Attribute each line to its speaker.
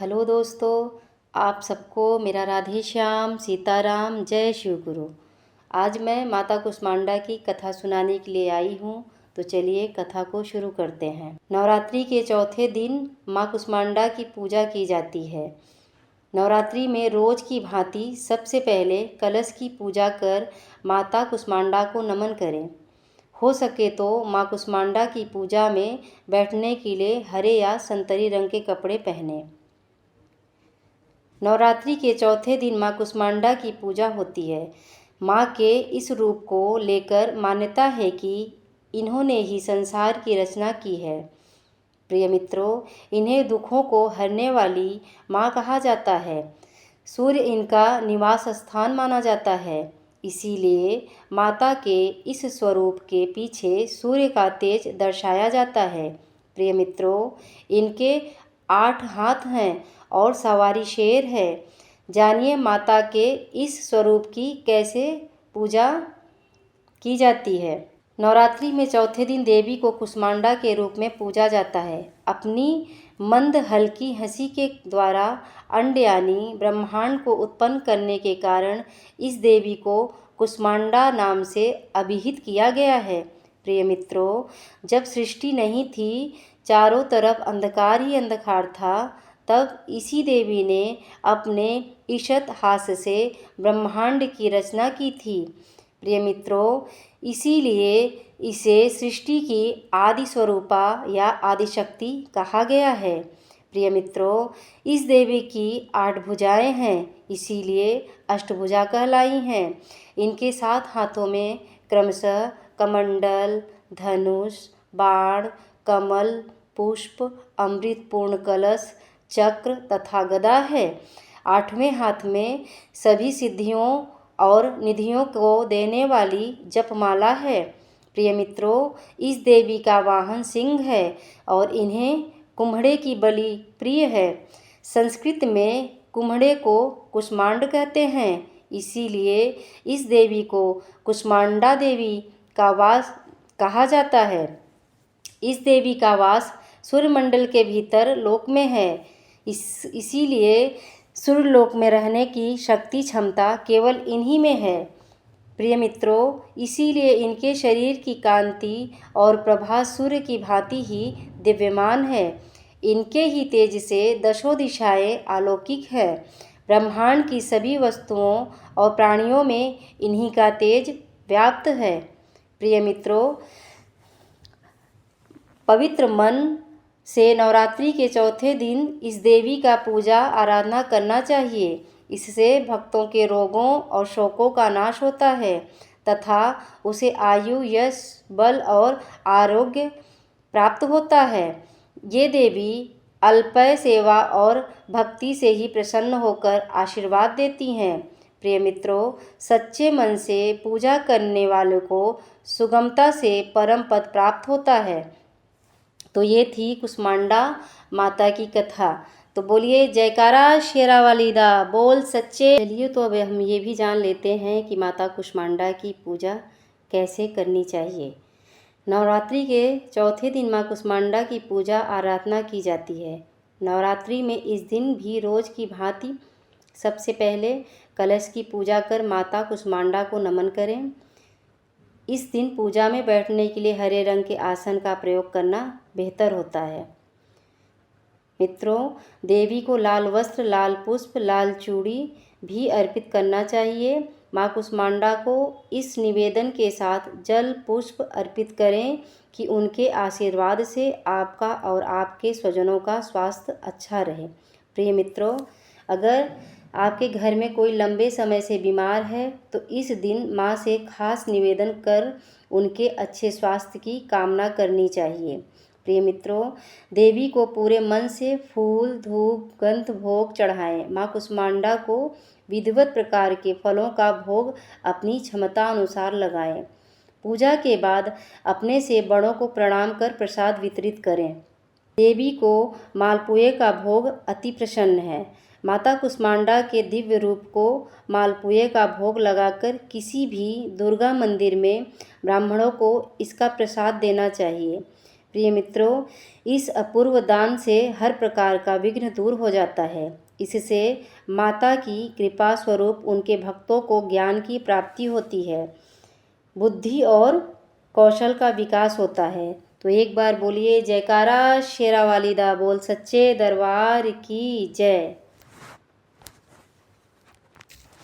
Speaker 1: Hello दोस्तों, आप सबको मेरा राधे श्याम सीताराम जय शिव गुरु। आज मैं माता कुष्मांडा की कथा सुनाने के लिए आई हूँ। तो चलिए कथा को शुरू करते हैं। नवरात्रि के चौथे दिन माँ कुष्मांडा की पूजा की जाती है। नवरात्रि में रोज की भांति सबसे पहले कलश की पूजा कर माता कुष्मांडा को नमन करें। हो सके तो माँ कुष्मांडा की पूजा में बैठने के लिए हरे या संतरी रंग के कपड़े पहने। नवरात्रि के चौथे दिन माँ कुष्मांडा की पूजा होती है। माँ के इस रूप को लेकर मान्यता है कि इन्होंने ही संसार की रचना की है। प्रिय मित्रों, इन्हें दुखों को हरने वाली माँ कहा जाता है। सूर्य इनका निवास स्थान माना जाता है। इसीलिए माता के इस स्वरूप के पीछे सूर्य का तेज दर्शाया जाता है। प्रिय मित्रों, इनके 8 हाथ हैं और सवारी शेर है। जानिए माता के इस स्वरूप की कैसे पूजा की जाती है। नवरात्रि में चौथे दिन देवी को कुष्मांडा के रूप में पूजा जाता है। अपनी मंद हल्की हंसी के द्वारा अंड यानी ब्रह्मांड को उत्पन्न करने के कारण इस देवी को कुष्मांडा नाम से अभिहित किया गया है। प्रिय मित्रों, जब सृष्टि नहीं थी, चारों तरफ अंधकार ही अंधकार था, तब इसी देवी ने अपने ईशत हास्य से ब्रह्मांड की रचना की थी। प्रिय मित्रों, इसीलिए इसे सृष्टि की आदि स्वरूपा या आदिशक्ति कहा गया है। प्रिय मित्रों, इस देवी की 8 भुजाएं हैं, इसीलिए अष्टभुजा कहलाई हैं। इनके 7 हाथों में क्रमशः कमंडल, धनुष, बाण, कमल, पुष्प, अमृत पूर्ण कलश, चक्र तथा गदा है। 8वें हाथ में सभी सिद्धियों और निधियों को देने वाली जपमाला है। प्रिय मित्रों, इस देवी का वाहन सिंह है और इन्हें कुम्हड़े की बलि प्रिय है। संस्कृत में कुम्हड़े को कुष्मांड कहते हैं, इसीलिए इस देवी को कुष्मांडा देवी का वास कहा जाता है। इस देवी का वास सूर्यमंडल के भीतर लोक में है। इसीलिए सूर्यलोक में रहने की शक्ति क्षमता केवल इन्हीं में है। प्रिय मित्रों, इसीलिए इनके शरीर की कांति और प्रभा सूर्य की भांति ही दिव्यमान है। इनके ही तेज से दशों दिशाएं अलौकिक है। ब्रह्मांड की सभी वस्तुओं और प्राणियों में इन्हीं का तेज व्याप्त है। प्रिय मित्रों, पवित्र मन से नवरात्रि के चौथे दिन इस देवी का पूजा आराधना करना चाहिए। इससे भक्तों के रोगों और शोकों का नाश होता है तथा उसे आयु, यश, बल और आरोग्य प्राप्त होता है। ये देवी अल्पय सेवा और भक्ति से ही प्रसन्न होकर आशीर्वाद देती हैं। प्रिय मित्रों, सच्चे मन से पूजा करने वालों को सुगमता से परम पद प्राप्त होता है। तो ये थी कुष्मांडा माता की कथा। तो बोलिए जयकारा शेरा वाली दा बोल सच्चे। चलिए तो अब हम ये भी जान लेते हैं कि माता कुष्मांडा की पूजा कैसे करनी चाहिए। नवरात्रि के चौथे दिन माँ कुष्मांडा की पूजा आराधना की जाती है। नवरात्रि में इस दिन भी रोज की भांति सबसे पहले कलश की पूजा कर माता कुष्मांडा को नमन करें। इस दिन पूजा में बैठने के लिए हरे रंग के आसन का प्रयोग करना बेहतर होता है। मित्रों, देवी को लाल वस्त्र, लाल पुष्प, लाल चूड़ी भी अर्पित करना चाहिए। माँ कुष्मांडा को इस निवेदन के साथ जल पुष्प अर्पित करें कि उनके आशीर्वाद से आपका और आपके स्वजनों का स्वास्थ्य अच्छा रहे। प्रिय मित्रों, अगर आपके घर में कोई लंबे समय से बीमार है तो इस दिन माँ से खास निवेदन कर उनके अच्छे स्वास्थ्य की कामना करनी चाहिए। प्रिय मित्रों, देवी को पूरे मन से फूल, धूप, गंध भोग चढ़ाएं। माँ कुष्मांडा को विधिवत प्रकार के फलों का भोग अपनी क्षमता अनुसार लगाएं। पूजा के बाद अपने से बड़ों को प्रणाम कर प्रसाद वितरित करें। देवी को मालपुए का भोग अति प्रसन्न है। माता कुष्मांडा के दिव्य रूप को मालपुए का भोग लगाकर किसी भी दुर्गा मंदिर में ब्राह्मणों को इसका प्रसाद देना चाहिए। प्रिय मित्रों, इस अपूर्व दान से हर प्रकार का विघ्न दूर हो जाता है। इससे माता की कृपा स्वरूप उनके भक्तों को ज्ञान की प्राप्ति होती है, बुद्धि और कौशल का विकास होता है। तो एक बार बोलिए जयकारा शेरा वाली दा बोल सच्चे दरबार की जय।